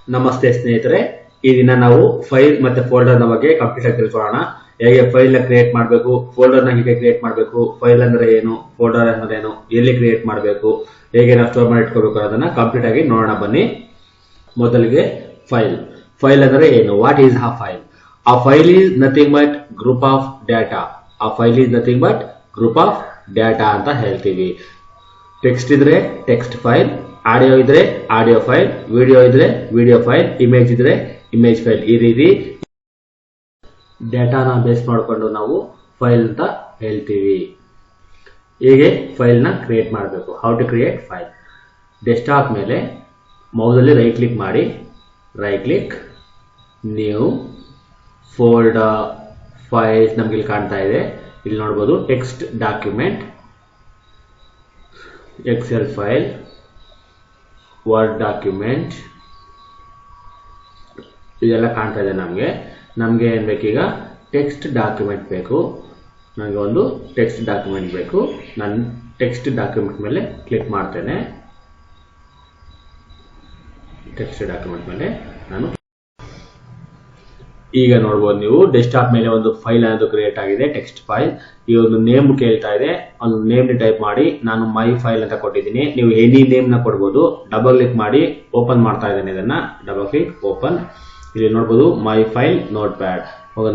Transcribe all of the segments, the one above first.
ನಮಸ್ತೆ ಸ್ನೇಹಿತರೆ, ಈ ದಿನ ನಾವು ಫೈಲ್ ಮತ್ತೆ ಫೋಲ್ಡರ್ ನ ಬಗ್ಗೆ ಕಂಪ್ಲೀಟ್ ಆಗಿ ತಿಳ್ಕೊಳ್ಳೋಣ. ಹೇಗೆ ಫೈಲ್ ನ ಕ್ರಿಯೇಟ್ ಮಾಡಬೇಕು, ಫೋಲ್ಡರ್ ನ ಹೇಗೆ ಕ್ರಿಯೇಟ್ ಮಾಡಬೇಕು, ಫೈಲ್ ಅಂದ್ರೆ ಏನು, ಫೋಲ್ಡರ್ ಅಂದ್ರೆ ಏನು, ಎಲ್ಲಿ ಕ್ರಿಯೇಟ್ ಮಾಡಬೇಕು, ಹೇಗೆ ನಾವು ಸ್ಟೋರ್ ಮಾಡಿ ಇಟ್ಕೋಬೇಕು ಅನ್ನೋದನ್ನ ಕಂಪ್ಲೀಟ್ ಆಗಿ ನೋಡೋಣ ಬನ್ನಿ. ಮೊದಲಿಗೆ ಫೈಲ್ ಅಂದ್ರೆ ಏನು, what is a file? A file is nothing but group of data. A file is nothing but group of data ಅಂತ ಹೇಳ್ತೀವಿ. ಟೆಕ್ಸ್ಟ್ ಇದ್ರೆ ಟೆಕ್ಸ್ಟ್ ಫೈಲ್, ಆಡಿಯೋ ಇದ್ರೆ ಆಡಿಯೋ ಫೈಲ್, ವಿಡಿಯೋ ಇದ್ರೆ ವಿಡಿಯೋ ಫೈಲ್, ಇಮೇಜ್ ಇದ್ರೆ image file. ಈ ರೀತಿ ಡೇಟಾನ base ಮಾಡಿಕೊಂಡು ನಾವು ಫೈಲ್ ಅಂತ ಹೇಳ್ತೀವಿ. ಹೇಗೆ ಫೈಲ್ ನ ಕ್ರಿಯೇಟ್ ಮಾಡಬೇಕು, how to create file. Desktop ಮೇಲೆ ಮೌಸ್ ಅಲ್ಲಿ ರೈಟ್ ಕ್ಲಿಕ್ ಮಾಡಿ, right click, new folder, files ನಮ್ಗೆ ಇಲ್ಲಿ ಕಾಣ್ತಾ ಇದೆ. ಇಲ್ಲಿ ನೋಡಬಹುದು text document, Excel file, word document, ಇದೆಲ್ಲ ಕಾಣ್ತಾ ಇದೆ. ನಮಗೆ ಏನ್ ಬೇಕೀಗ, ಟೆಕ್ಸ್ಟ್ ಡಾಕ್ಯುಮೆಂಟ್ ಬೇಕು. ನನಗೆ ಒಂದು ಟೆಕ್ಸ್ಟ್ ಡಾಕ್ಯುಮೆಂಟ್ ಬೇಕು. ನಾನು ಟೆಕ್ಸ್ಟ್ ಡಾಕ್ಯುಮೆಂಟ್ ಮೇಲೆ ಕ್ಲಿಕ್ ಮಾಡ್ತೇನೆ. ಟೆಕ್ಸ್ಟ್ ಡಾಕ್ಯುಮೆಂಟ್ ಮೇಲೆ ನಾನು ಈಗ ನೋಡಬಹುದು, ನೀವು ಡೆಸ್ಕ್ಟಾಪ್ ಮೇಲೆ ಒಂದು ಫೈಲ್ ಅನ್ನೋದು ಕ್ರಿಯೇಟ್ ಆಗಿದೆ, ಟೆಕ್ಸ್ಟ್ ಫೈಲ್. ಈ ಒಂದು ನೇಮ್ ಕೇಳ್ತಾ ಇದೆ, ಒಂದು ನೇಮ್ ಟೈಪ್ ಮಾಡಿ. ನಾನು ಮೈ ಫೈಲ್ ಅಂತ ಕೊಟ್ಟಿದ್ದೀನಿ. ನೀವು ಎನಿ ನೇಮ್ ನ ಕೊಡಬಹುದು. ಡಬಲ್ ಕ್ಲಿಕ್ ಮಾಡಿ ಓಪನ್ ಮಾಡ್ತಾ ಇದ್ದೇನೆ. ಇದನ್ನ ಡಬಲ್ ಕ್ಲಿಕ್ ಓಪನ್. ಇಲ್ಲಿ ನೋಡಬಹುದು ಮೈ ಫೈಲ್ ನೋಟ್ ಪ್ಯಾಡ್.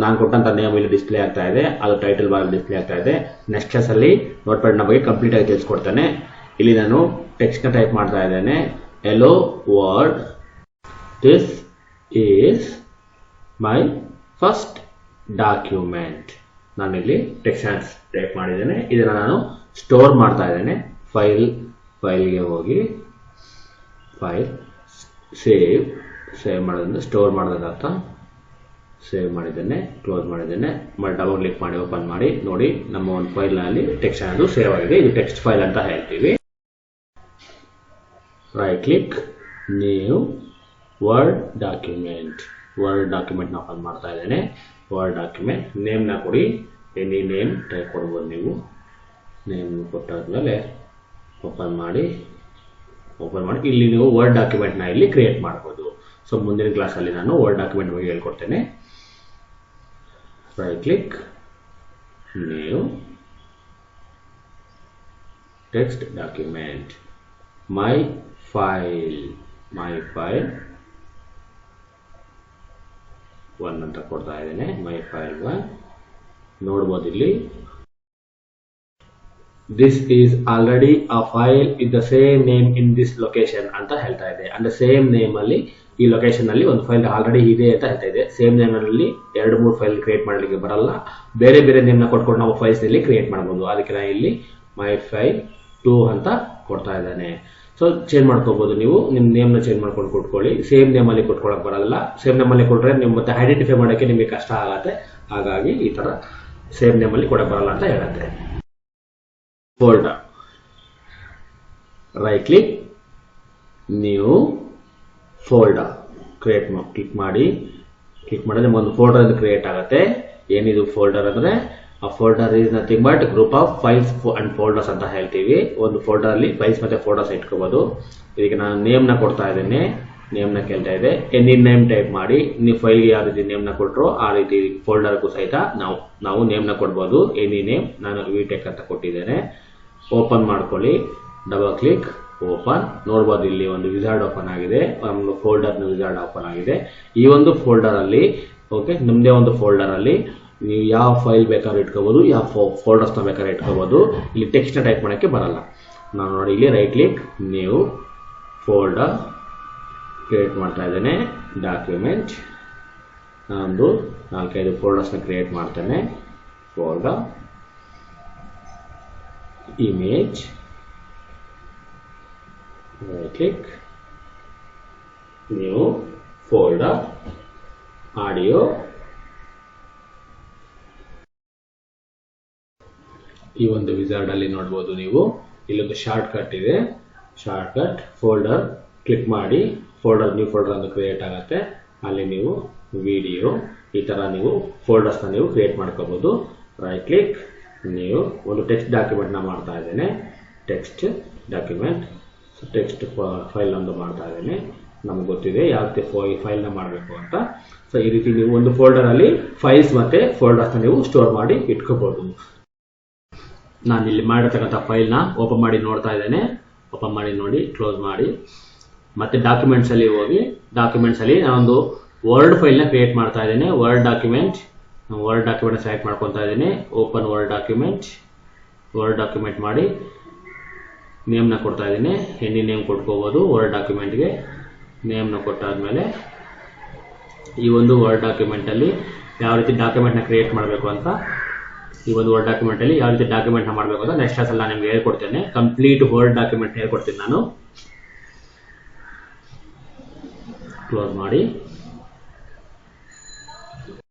ನಾನು ಕೊಟ್ಟಂತ ನೇಮ್ ಇಲ್ಲಿ ಡಿಸ್ಪ್ಲೇ ಆಗ್ತಾ ಇದೆ, ಅದು ಟೈಟಲ್ ಬಾರ್ ಡಿಸ್ಪ್ಲೇ ಆಗ್ತಾ ಇದೆ. ನೆಕ್ಸ್ಟ್ ಕ್ಲಾಸ್ ಅಲ್ಲಿ ನೋಟ್ ಪ್ಯಾಡ್ ನ ಬಗ್ಗೆ ಕಂಪ್ಲೀಟ್ ಆಗಿ ತಿಳಿಸ್ಕೊಡ್ತೇನೆ. ಇಲ್ಲಿ ನಾನು ಟೆಕ್ಸ್ಟ್ ನ ಟೈಪ್ ಮಾಡ್ತಾ ಇದ್ದೇನೆ. Hello world, this is my first document. ನಾನಿಲ್ಲಿ ಟೆಕ್ಸ್ಟ್ ಟೈಪ್ ಮಾಡಿದ್ದೇನೆ. ಇದನ್ನ ನಾನು ಸ್ಟೋರ್ ಮಾಡ್ತಾ ಇದ್ದೇನೆ. ಫೈಲ್ಗೆ ಹೋಗಿ ಫೈಲ್ ಸೇವ್ ಮಾಡೋದ್ರಿಂದ ಸ್ಟೋರ್ ಮಾಡೋದಂತ ಸೇವ್ ಮಾಡಿದ್ದೇನೆ, ಕ್ಲೋಸ್ ಮಾಡಿದ್ದೇನೆ. ಡಬಲ್ ಕ್ಲಿಕ್ ಮಾಡಿ ಓಪನ್ ಮಾಡಿ, ನೋಡಿ ನಮ್ಮ ಒಂದು ಫೈಲ್ ನಲ್ಲಿ ಟೆಕ್ಸ್ಟ್ ಅನ್ನೋದು ಸೇವ್ ಆಗಿದೆ. ಇದು ಟೆಕ್ಸ್ಟ್ ಫೈಲ್ ಅಂತ ಹೇಳ್ತೀವಿ. Right click, new word document. Word document ನ ಓಪನ್ ಮಾಡ್ತಾ ಇದ್ದೇನೆ. ವರ್ಡ್ ಡಾಕ್ಯುಮೆಂಟ್ ನೇಮ್ ನ ಕೊಡಿ. ಎನಿ ನೇಮ್ ಟೈಪ್ ಕೊಡ್ಬೋದು ನೀವು. ನೇಮ್ ಕೊಟ್ಟಾದ್ಮೇಲೆ ಓಪನ್ ಮಾಡಿ ಇಲ್ಲಿ ನೀವು ವರ್ಡ್ ಡಾಕ್ಯುಮೆಂಟ್ ನ ಇಲ್ಲಿ ಕ್ರಿಯೇಟ್ ಮಾಡಬಹುದು. ಸೊ ಮುಂದಿನ ಕ್ಲಾಸ್ ಅಲ್ಲಿ ನಾನು ವರ್ಡ್ ಡಾಕ್ಯುಮೆಂಟ್ ಬಗ್ಗೆ ಹೇಳ್ಕೊಡ್ತೇನೆ. Right click, new text document, my file 1 ಅಂತ ಕೊಡ್ತಾ ಇದ್ದೇನೆ. ಮೈ ಫೈಲ್ 1 ನೋಡಬಹುದು. ಇಲ್ಲಿ this is already a file with the same name in this location ಅಂತ ಹೇಳ್ತಾ ಇದೆ. ಅಂದ್ರೆ ಸೇಮ್ ನೇಮ್ ಅಲ್ಲಿ ಈ ಲೊಕೇಶನ್ ಅಲ್ಲಿ ಒಂದು ಫೈಲ್ ಆಲ್ರೆಡಿ ಇದೆ ಅಂತ ಹೇಳ್ತಾ ಇದೆ. ಸೇಮ್ ನೇಮ್ ಅಲ್ಲಿ 2-3 ಫೈಲ್ ಕ್ರಿಯೇಟ್ ಮಾಡ್ಲಿಕ್ಕೆ ಬರಲ್ಲ. ಬೇರೆ ಬೇರೆ ನೇಮ್ ನ ಕೊಟ್ಕೊಂಡು ನಾವು ಫೈಲ್ಸ್ ನಲ್ಲಿ ಕ್ರಿಯೇಟ್ ಮಾಡಬಹುದು. ಅದಕ್ಕೆ ನಾನು ಇಲ್ಲಿ ಮೈ ಫೈಲ್ 2 ಅಂತ ಕೊಡ್ತಾ ಇದ್ದೇನೆ. ಸೊ ಚೇಂಜ್ ಮಾಡ್ಕೋಬಹುದು. ನೀವು ನಿಮ್ ನೇಮ್ ನ ಚೇಂಜ್ ಮಾಡ್ಕೊಂಡು ಕೊಟ್ಕೊಳ್ಳಿ. ಸೇಮ್ ನೇಮ್ ಅಲ್ಲಿ ಕೊಟ್ಕೊಳಕ್ ಬರಲ್ಲ. ಸೇಮ್ ನೇಮ್ ಅಲ್ಲಿ ಕೊಟ್ರೆ ನೀವು ಮತ್ತೆ ಐಡೆಂಟಿಫೈ ಮಾಡೋಕೆ ನಿಮಗೆ ಕಷ್ಟ ಆಗತ್ತೆ. ಹಾಗಾಗಿ ಈ ತರ ಸೇಮ್ ನೇಮ್ ಅಲ್ಲಿ ಕೊಡಕ್ ಬರಲ್ಲ ಅಂತ ಹೇಳುತ್ತೆ. Folder, right click, new folder click ಮಾಡಿದ್ರೆ ಒಂದು ಫೋಲ್ಡರ್ ಅಂತ ಕ್ರಿಯೇಟ್ ಆಗುತ್ತೆ. ಏನಿದು ಫೋಲ್ಡರ್ ಅಂದ್ರೆ, ಆ folder is nothing but group of files and folders ಅಂತ ಹೇಳ್ತೀವಿ. ಒಂದು ಫೋಲ್ಡರ್ ಅಲ್ಲಿ ಫೈಲ್ಸ್ ಮತ್ತೆ ಫೋಲ್ಡರ್ಸ್ ಇಟ್ಕೋಬಹುದು. ಇದಕ್ಕೆ ನಾನು ನೇಮ್ ನ ಕೊಡ್ತಾ ಇದ್ದೇನೆ. ನೇಮ್ ನ ಕೇಳ್ತಾ ಇದೆ, ಎನಿ ನೇಮ್ ಟೈಪ್ ಮಾಡಿ. ನೀವು ಫೈಲ್ಗೆ ಯಾವ ರೀತಿ ನೇಮ್ ನ ಕೊಟ್ಟರು ಆ ರೀತಿ ಫೋಲ್ಡರ್ಗೂ ಸಹಿತ ನಾವು ನೇಮ್ ನ ಕೊಡ್ಬೋದು. ಎನಿ ನೇಮ್, ನಾನು ವಿಟೆಕ್ ಅಂತ ಕೊಟ್ಟಿದ್ದೇನೆ. ಓಪನ್ ಮಾಡ್ಕೊಳ್ಳಿ, ಡಬಲ್ ಕ್ಲಿಕ್ ಓಪನ್. ನೋಡಬಹುದು ಇಲ್ಲಿ ಒಂದು ವಿಜಾರ್ಡ್ ಓಪನ್ ಆಗಿದೆ. ಒಂದು ಫೋಲ್ಡರ್ ವಿಜಾರ್ಡ್ ಓಪನ್ ಆಗಿದೆ. ಈ ಒಂದು ಫೋಲ್ಡರ್ ಅಲ್ಲಿ ನಿಮ್ದೇ ಒಂದು ಫೋಲ್ಡರ್ ಅಲ್ಲಿ ನೀವು ಯಾವ ಫೈಲ್ ಬೇಕಾದ್ರೂ ಇಟ್ಕೋಬಹುದು, ಯಾವ ಫೋಲ್ಡರ್ಸ್ ನ ಬೇಕಾದ್ರೂ ಇಟ್ಕೋಬಹುದು. ಇಲ್ಲಿ ಟೆಕ್ಸ್ಟ್ ನ ಟೈಪ್ ಮಾಡಕ್ಕೆ ಬರಲ್ಲ. ನಾನು ನೋಡಿ ಇಲ್ಲಿ right click, new folder create ಮಾಡ್ತಾ ಇದ್ದೇನೆ. ಡಾಕ್ಯುಮೆಂಟ್, ನಾನೊಂದು 4-5 ಫೋಲ್ಡರ್ಸ್ ನ ಕ್ರಿಯೇಟ್ ಮಾಡ್ತೇನೆ. Folder, image, right click, new folder, audio. ಈ ಒಂದು ವಿಜಾರ್ಡ್ ಅಲ್ಲಿ ನೋಡಬಹುದು ನೀವು, ಇಲ್ಲೊಂದು ಶಾರ್ಟ್ ಕಟ್ ಇದೆ. ಶಾರ್ಟ್ ಕಟ್ ಫೋಲ್ಡರ್ ಕ್ಲಿಕ್ ಮಾಡಿ, ನ್ಯೂ ಫೋಲ್ಡರ್ ಅಂತ ಕ್ರಿಯೇಟ್ ಆಗುತ್ತೆ. ಅಲ್ಲಿ ನೀವು ವಿಡಿಯೋ, ಈ ತರ ನೀವು ಫೋಲ್ಡರ್ಸ್ ನ ನೀವು ಕ್ರಿಯೇಟ್ ಮಾಡ್ಕೋಬಹುದು. ರೈಟ್ ಕ್ಲಿಕ್, ನ್ಯೂ, ಒಂದು ಟೆಕ್ಸ್ಟ್ ಡಾಕ್ಯುಮೆಂಟ್ ನ ಮಾಡ್ತಾ ಇದ್ದೇನೆ. ಟೆಕ್ಸ್ಟ್ ಡಾಕ್ಯುಮೆಂಟ್, ಟೆಕ್ಸ್ಟ್ ಫೈಲ್ ಒಂದು ಮಾಡ್ತಾ ಇದ್ದೇನೆ. ನಮ್ಗೆ ಗೊತ್ತಿದೆ ಯಾವ ರೀತಿ ಫೈಲ್ನ ಮಾಡಬೇಕು ಅಂತ. ಸೊ ಈ ರೀತಿ ನೀವು ಒಂದು ಫೋಲ್ಡರಲ್ಲಿ ಫೈಲ್ಸ್ ಮತ್ತೆ ಫೋಲ್ಡರ್ಸ್ನ ನೀವು ಸ್ಟೋರ್ ಮಾಡಿ ಇಟ್ಕೋಬಹುದು. ನಾನು ಇಲ್ಲಿ ಮಾಡಿರ್ತಕ್ಕಂಥ ಫೈಲ್ನ ಓಪನ್ ಮಾಡಿ ನೋಡ್ತಾ ಇದ್ದೇನೆ. ಓಪನ್ ಮಾಡಿ ನೋಡಿ, ಕ್ಲೋಸ್ ಮಾಡಿ. ಮತ್ತೆ ಡಾಕ್ಯುಮೆಂಟ್ಸ್ ಅಲ್ಲಿ ಹೋಗಿ, ಡಾಕ್ಯುಮೆಂಟ್ಸ್ ಅಲ್ಲಿ ನಾನೊಂದು ವರ್ಡ್ ಫೈಲ್ನ ಕ್ರಿಯೇಟ್ ಮಾಡ್ತಾ ಇದ್ದೇನೆ. ವರ್ಡ್ ಡಾಕ್ಯುಮೆಂಟ್ ಸೆಲೆಕ್ಟ್ ಮಾಡ್ಕೊತಾ ಇದ್ದೇನೆ. ಓಪನ್ ವರ್ಡ್ ಡಾಕ್ಯುಮೆಂಟ್ ಮಾಡಿ ನೇಮ್ನ ಕೊಡ್ತಾ ಇದ್ದೀನಿ. ಎನಿ ನೇಮ್ ಕೊಟ್ಕೋಬಹುದು. ವರ್ಡ್ ಡಾಕ್ಯುಮೆಂಟ್ಗೆ ನೇಮ್ನ ಕೊಟ್ಟಾದ್ಮೇಲೆ ಈ ಒಂದು ವರ್ಡ್ ಡಾಕ್ಯುಮೆಂಟಲ್ಲಿ ಯಾವ ರೀತಿ ಡಾಕ್ಯುಮೆಂಟ್ನ ಕ್ರಿಯೇಟ್ ಮಾಡಬೇಕು ಅಂತ, ಈ ಒಂದು ವರ್ಡ್ ಡಾಕ್ಯುಮೆಂಟಲ್ಲಿ ಯಾವ ರೀತಿ ಡಾಕ್ಯುಮೆಂಟ್ನ ಮಾಡಬೇಕು ಅಂತ ನೆಕ್ಸ್ಟ್ ಕ್ಲಾಸಲ್ಲಿ ನಾನು ನಿಮ್ಗೆ ಹೇಳ್ಕೊಡ್ತೇನೆ. ಕಂಪ್ಲೀಟ್ ವರ್ಡ್ ಡಾಕ್ಯುಮೆಂಟ್ ಹೇಳ್ಕೊಡ್ತೀನಿ ನಾನು. ಕ್ಲೋಸ್ ಮಾಡಿ.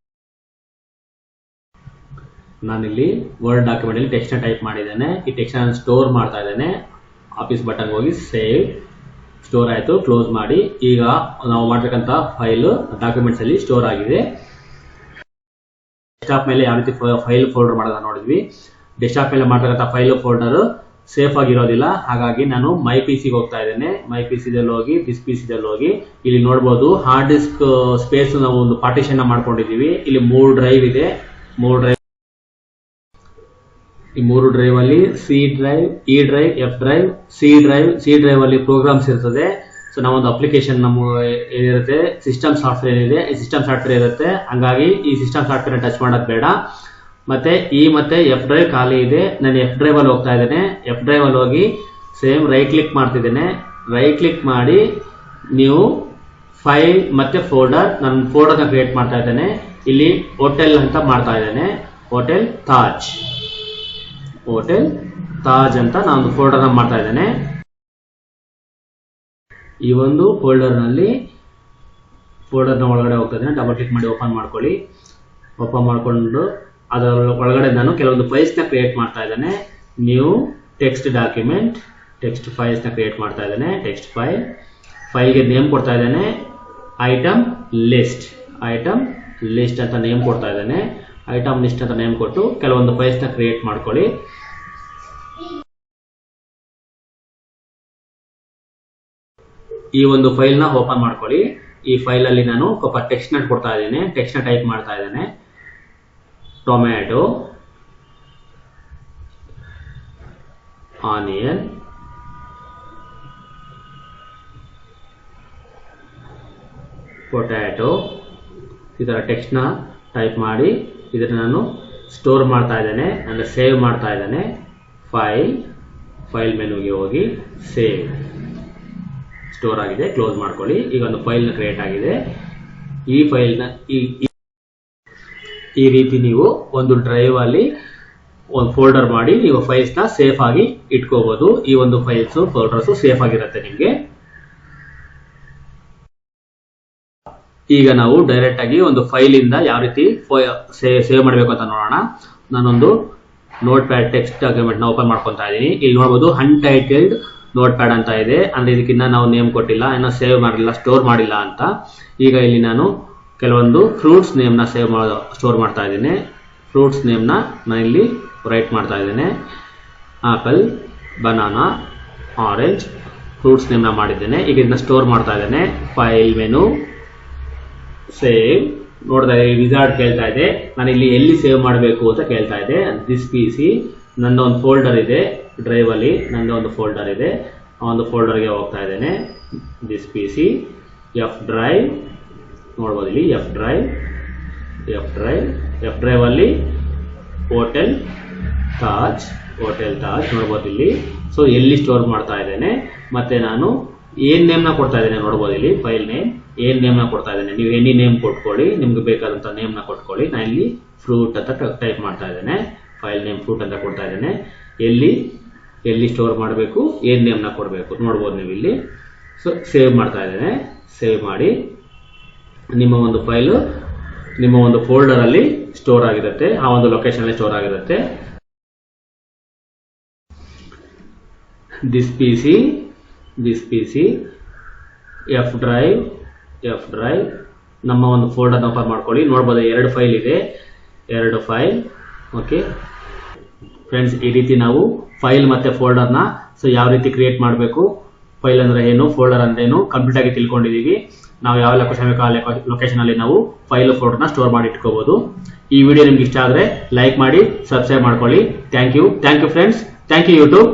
ನಾನಿಲ್ಲಿ ವರ್ಡ್ ಡಾಕ್ಯುಮೆಂಟ್ ಅಲ್ಲಿ ಟೆಕ್ಸ್ಟ್ ಟೈಪ್ ಮಾಡಿದ್ದೇನೆ. ಈ ಟೆಕ್ಸ್ಟ್ ನಾನು ಸ್ಟೋರ್ ಮಾಡ್ತಾ ಇದ್ದೇನೆ. ಆಫೀಸ್ ಬಟನ್ ಹೋಗಿ ಸೇವ್, ಸ್ಟೋರ್ ಆಯಿತು. ಕ್ಲೋಸ್ ಮಾಡಿ. ಈಗ ನಾವು ಮಾಡ್ತಕ್ಕಂಥ ಫೈಲ್ ಡಾಕ್ಯುಮೆಂಟ್ಸ್ ಅಲ್ಲಿ ಸ್ಟೋರ್ ಆಗಿದೆ. ಡೆಸ್ಕ್ಟಾಪ್ ಮೇಲೆ ಯಾವ ರೀತಿ ಫೈಲ್ ಫೋಲ್ಡರ್ ಮಾಡೋದನ್ನ ನೋಡಿದ್ವಿ. ಡೆಸ್ಕ್ಟಾಪ್ ಮೇಲೆ ಮಾಡ್ತಕ್ಕಂಥ ಫೈಲ್ ಫೋಲ್ಡರ್ ಸೇಫ್ ಆಗಿರೋದಿಲ್ಲ. ಹಾಗಾಗಿ ನಾನು ಮೈ ಪಿಸಿಗೆ ಹೋಗ್ತಾ ಇದ್ದೇನೆ. ಮೈ ಪಿಸಿದಲ್ಲಿ ಹೋಗಿ ದಿಸ್ ಪಿಸಿದಲ್ಲಿ ಹೋಗಿ ಇಲ್ಲಿ ನೋಡಬಹುದು ಹಾರ್ಡ್ ಡಿಸ್ಕ್ ಸ್ಪೇಸ್ ನಾವು ಒಂದು ಪಾರ್ಟಿಷನ್ ಮಾಡ್ಕೊಂಡಿದೀವಿ. ಇಲ್ಲಿ 3 ಡ್ರೈವ್ ಇದೆ. 3 ಡ್ರೈವ್, ಈ 3 ಡ್ರೈವ್ ಅಲ್ಲಿ C drive, E drive, F drive, C drive ಅಲ್ಲಿ ಪ್ರೋಗ್ರಾಮ್ಸ್ ಇರ್ತದೆ. ಸೊ ನಾವೊಂದು ಅಪ್ಲಿಕೇಶನ್ ನಮ್ಮ ಏನಿರುತ್ತೆ, ಸಿಸ್ಟಮ್ ಸಾಫ್ಟ್ವೇರ್ ಏನಿದೆ, ಈ ಸಿಸ್ಟಮ್ ಸಾಫ್ಟ್ವೇರ್ ಇರುತ್ತೆ. ಹಂಗಾಗಿ ಈ ಸಿಸ್ಟಮ್ ಸಾಫ್ಟ್ವೇರ್ ಟಚ್ ಮಾಡೋದು ಬೇಡ. ಮತ್ತೆ ಇ ಮತ್ತೆ ಎಫ್ ಡ್ರೈವ್ ಖಾಲಿ ಇದೆ. ನಾನು ಎಫ್ ಡ್ರೈವ್ ಅಲ್ಲಿ ಹೋಗ್ತಾ ಇದ್ದೇನೆ. ಎಫ್ ಡ್ರೈವ್ ಅಲ್ಲಿ ಹೋಗಿ ಸೇಮ್ ರೈಟ್ ಕ್ಲಿಕ್ ಮಾಡ್ತಿದ್ದೇನೆ. ರೈಟ್ ಕ್ಲಿಕ್ ಮಾಡಿ ನೀವು ಫೈಲ್ ಮತ್ತೆ ಫೋಲ್ಡರ್, ನಾನು ಫೋಲ್ಡರ್ನ ಕ್ರಿಯೇಟ್ ಮಾಡ್ತಾ ಇದ್ದೇನೆ. ಇಲ್ಲಿ ಹೋಟೆಲ್ ಅಂತ ಮಾಡ್ತಾ ಇದ್ದೇನೆ. ಹೋಟೆಲ್ ತಾಜ್ ಅಂತ ನಾನು ಒಂದು ಫೋಲ್ಡರ್ನ ಮಾಡ್ತಾ ಇದ್ದೇನೆ. ಈ ಒಂದು ಫೋಲ್ಡರ್ನ ಒಳಗಡೆ ಹೋಗ್ತಾ ಇದ್ದೇನೆ. ಡಬಲ್ ಕ್ಲಿಕ್ ಮಾಡಿ ಓಪನ್ ಮಾಡ್ಕೊಳ್ಳಿ. ಓಪನ್ ಮಾಡಿಕೊಂಡು ಅದರ ಒಳಗಡೆ ನಾನು ಕೆಲವೊಂದು ಫೈಲ್ಸ್ನ ಕ್ರಿಯೇಟ್ ಮಾಡ್ತಾ ಇದ್ದೇನೆ. ನ್ಯೂ ಟೆಕ್ಸ್ಟ್ ಡಾಕ್ಯುಮೆಂಟ್, ಟೆಕ್ಸ್ಟ್ ಫೈಲ್ಸ್ನ ಕ್ರಿಯೇಟ್ ಮಾಡ್ತಾ ಇದ್ದೇನೆ. ಟೆಕ್ಸ್ಟ್ ಫೈಲ್ಗೆ ನೇಮ್ ಕೊಡ್ತಾ ಇದ್ದೇನೆ. ಐಟಮ್ ಲಿಸ್ಟ್ ಅಂತ ನೇಮ್ ಕೊಡ್ತಾ ಇದ್ದೇನೆ. ಐಟಮ್ ಲಿಸ್ಟ್ ಅಂತ ನೇಮ್ ಕೊಟ್ಟು ಕೆಲವೊಂದು ಫೈಲ್ಸ್ನ ಕ್ರಿಯೇಟ್ ಮಾಡ್ಕೊಳ್ಳಿ. ಈ ಒಂದು ಫೈಲ್ನ ಓಪನ್ ಮಾಡ್ಕೊಳ್ಳಿ. ಈ ಫೈಲಲ್ಲಿ ನಾನು ಸ್ವಲ್ಪ ಟೆಕ್ಸ್ಟ್ನ ಕೊಡ್ತಾ ಇದ್ದೇನೆ. ಟೆಕ್ಸ್ಟ್ನ ಟೈಪ್ ಮಾಡ್ತಾ ಇದ್ದೇನೆ. ಟೊಮ್ಯಾಟೊ, ಆನಿಯನ್, ಪೊಟ್ಯಾಟೊ, ಈ ಥರ ಟೆಕ್ಸ್ಟ್ನ ಟೈಪ್ ಮಾಡಿ ಇದನ್ನು ನಾನು ಸ್ಟೋರ್ ಮಾಡ್ತಾ ಇದ್ದೇನೆ, ಅಂದರೆ ಸೇವ್ ಮಾಡ್ತಾ ಇದ್ದೇನೆ. ಫೈಲ್ ಮೆನುಗೆ ಹೋಗಿ ಸೇವ್, ಸ್ಟೋರ್ ಆಗಿದೆ. ಕ್ಲೋಸ್ ಮಾಡ್ಕೊಳ್ಳಿ. ಈಗ ಒಂದು ಫೈಲ್ನ ಕ್ರಿಯೇಟ್ ಆಗಿದೆ. ಈ ಫೈಲ್ನ ಈ ರೀತಿ ನೀವು ಒಂದು ಡ್ರೈವ್ ಅಲ್ಲಿ ಒಂದು ಫೋಲ್ಡರ್ ಮಾಡಿ ನೀವು ಫೈಲ್ಸ್ನ ಸೇಫ್ ಆಗಿ ಇಟ್ಕೋಬಹುದು. ಈ ಒಂದು ಫೈಲ್ಸ್ ಫೋಲ್ಡರ್ಸ್ ಸೇಫ್ ಆಗಿರುತ್ತೆ ನಿಮಗೆ. ಈಗ ನಾವು ಡೈರೆಕ್ಟ್ ಆಗಿ ಒಂದು ಫೈಲ್ ಇಂದ ಯಾವ ರೀತಿ ಸೇವ್ ಮಾಡಬೇಕು ಅಂತ ನೋಡೋಣ. ನಾನೊಂದು ನೋಟ್ ಪ್ಯಾಡ್ ಟೆಕ್ಸ್ಟ್ ಡಾಕ್ಯುಮೆಂಟ್ ನ ಓಪನ್ ಮಾಡ್ಕೊತಾ ಇದ್ದೀನಿ. ಇಲ್ಲಿ ನೋಡಬಹುದು ಅನ್ಟೈಟಲ್ಡ್ ನೋಟ್ ಪ್ಯಾಡ್ ಅಂತ ಇದೆ. ಅಂದ್ರೆ ಇದಕ್ಕಿಂತ ನಾವು ನೇಮ್ ಕೊಟ್ಟಿಲ್ಲ, ಏನೋ ಸೇವ್ ಮಾಡಿಲ್ಲ, ಸ್ಟೋರ್ ಮಾಡಿಲ್ಲ ಅಂತ. ಈಗ ಇಲ್ಲಿ ನಾನು ಕೆಲವೊಂದು ಫ್ರೂಟ್ಸ್ ನೇಮ್ನ ಸ್ಟೋರ್ ಮಾಡ್ತಾ ಇದ್ದೇನೆ. ಫ್ರೂಟ್ಸ್ ನೇಮ್ನ ನಾನು ಇಲ್ಲಿ ರೈಟ್ ಮಾಡ್ತಾ ಇದ್ದೇನೆ. ಆಪಲ್, ಬನಾನಾ, ಆರೆಂಜ್ ಫ್ರೂಟ್ಸ್ ನೇಮ್ನ ಮಾಡಿದ್ದೇನೆ. ಈಗ ಇದನ್ನ ಸ್ಟೋರ್ ಮಾಡ್ತಾ ಇದ್ದೇನೆ. File menu, save. ನೋಡ್ತಾ ಇದೆ ವಿಜಾರ್ಡ್ ಕೇಳ್ತಾ ಇದೆ. ನಾನು ಇಲ್ಲಿ ಎಲ್ಲಿ ಸೇವ್ ಮಾಡಬೇಕು ಅಂತ ಕೇಳ್ತಾ ಇದೆ. ದಿಸ್ ಪಿಸಿ ನನ್ನ ಒಂದು ಫೋಲ್ಡರ್ ಇದೆ, ಡ್ರೈವ್ ಅಲ್ಲಿ ನನ್ನ ಒಂದು ಫೋಲ್ಡರ್ ಇದೆ. ಆ ಒಂದು ಫೋಲ್ಡರ್ಗೆ ಹೋಗ್ತಾ ಇದ್ದೇನೆ. ದಿಸ್ ಪಿಸಿ, ಎಫ್ ಡ್ರೈವ್ ನೋಡ್ಬೋದು. ಇಲ್ಲಿ ಎಫ್ ಡ್ರೈವ್ ಅಲ್ಲಿ ಹೋಟೆಲ್ ತಾಜ್ ನೋಡ್ಬೋದು ಇಲ್ಲಿ. ಸೊ ಎಲ್ಲಿ ಸ್ಟೋರ್ ಮಾಡ್ತಾ ಇದ್ದೇನೆ, ಮತ್ತೆ ನಾನು ಏನ್ ನೇಮ್ನ ಕೊಡ್ತಾ ಇದ್ದೇನೆ ನೋಡ್ಬೋದು ಇಲ್ಲಿ. ಫೈಲ್ ನೇಮ್ ಏನ್ ನೇಮ್ನ ಕೊಡ್ತಾ ಇದ್ದೇನೆ, ನೀವು ಎನಿ ನೇಮ್ ಕೊಟ್ಕೊಳ್ಳಿ, ನಿಮ್ಗೆ ಬೇಕಾದಂತ ನೇಮ್ನ ಕೊಟ್ಕೊಳ್ಳಿ. ನಾನು ಇಲ್ಲಿ ಫ್ರೂಟ್ ಅಂತ ಟೈಪ್ ಮಾಡ್ತಾ ಇದ್ದೇನೆ. ಫೈಲ್ ನೇಮ್ ಫ್ರೂಟ್ ಅಂತ ಕೊಡ್ತಾ ಇದ್ದೇನೆ. ಎಲ್ಲಿ ಸ್ಟೋರ್ ಮಾಡಬೇಕು, ಏನ್ ನೇಮ್ನ ಕೊಡಬೇಕು ನೋಡ್ಬೋದು ನೀವು ಇಲ್ಲಿ. ಸೊ ಸೇವ್ ಮಾಡ್ತಾ ಇದ್ದೇನೆ. ಸೇವ್ ಮಾಡಿ ನಿಮ್ಮ ಒಂದು ಫೈಲು ನಿಮ್ಮ ಒಂದು ಫೋಲ್ಡರ್ ಅಲ್ಲಿ ಸ್ಟೋರ್ ಆಗಿರುತ್ತೆ. ಆ ಒಂದು ಲೊಕೇಶನ್ ಅಲ್ಲಿ ಸ್ಟೋರ್ ಆಗಿರುತ್ತೆ. ದಿಸ್ ಪಿಸಿ ಎಫ್ ಡ್ರೈವ್ ನಮ್ಮ ಒಂದು ಫೋಲ್ಡರ್ ಓಪನ್ ಮಾಡ್ಕೊಳ್ಳಿ. ನೋಡ್ಬೋದು 2 ಫೈಲ್ ಇದೆ. 2 ಫೈಲ್. ಓಕೆ ಫ್ರೆಂಡ್ಸ್, ಈ ರೀತಿ ನಾವು ಫೈಲ್ ಮತ್ತೆ ಫೋಲ್ಡರ್ನ ಯಾವ ರೀತಿ ಕ್ರಿಯೇಟ್ ಮಾಡಬೇಕು, ಫೈಲ್ ಅಂದ್ರೆ ಏನು, ಫೋಲ್ಡರ್ ಅಂದ್ರೆ ಏನು ಕಂಪ್ಲೀಟ್ ಆಗಿ ತಿಳ್ಕೊಂಡಿದೀವಿ. ನಾವು ಯಾವೆಲ್ಲ ಲೊಕೇಶನ್ ಅಲ್ಲಿ ನಾವು ಫೈಲ್ ಫೋಲ್ಡರ್ನ ಸ್ಟೋರ್ ಮಾಡಿ ಇಟ್ಕೋಬಹುದು. ಈ ವಿಡಿಯೋ ನಿಮ್ಗೆ ಇಷ್ಟ ಆದ್ರೆ ಲೈಕ್ ಮಾಡಿ, ಸಬ್ಸ್ಕ್ರೈಬ್ ಮಾಡ್ಕೊಳ್ಳಿ. Thank you friends. Thank you YouTube.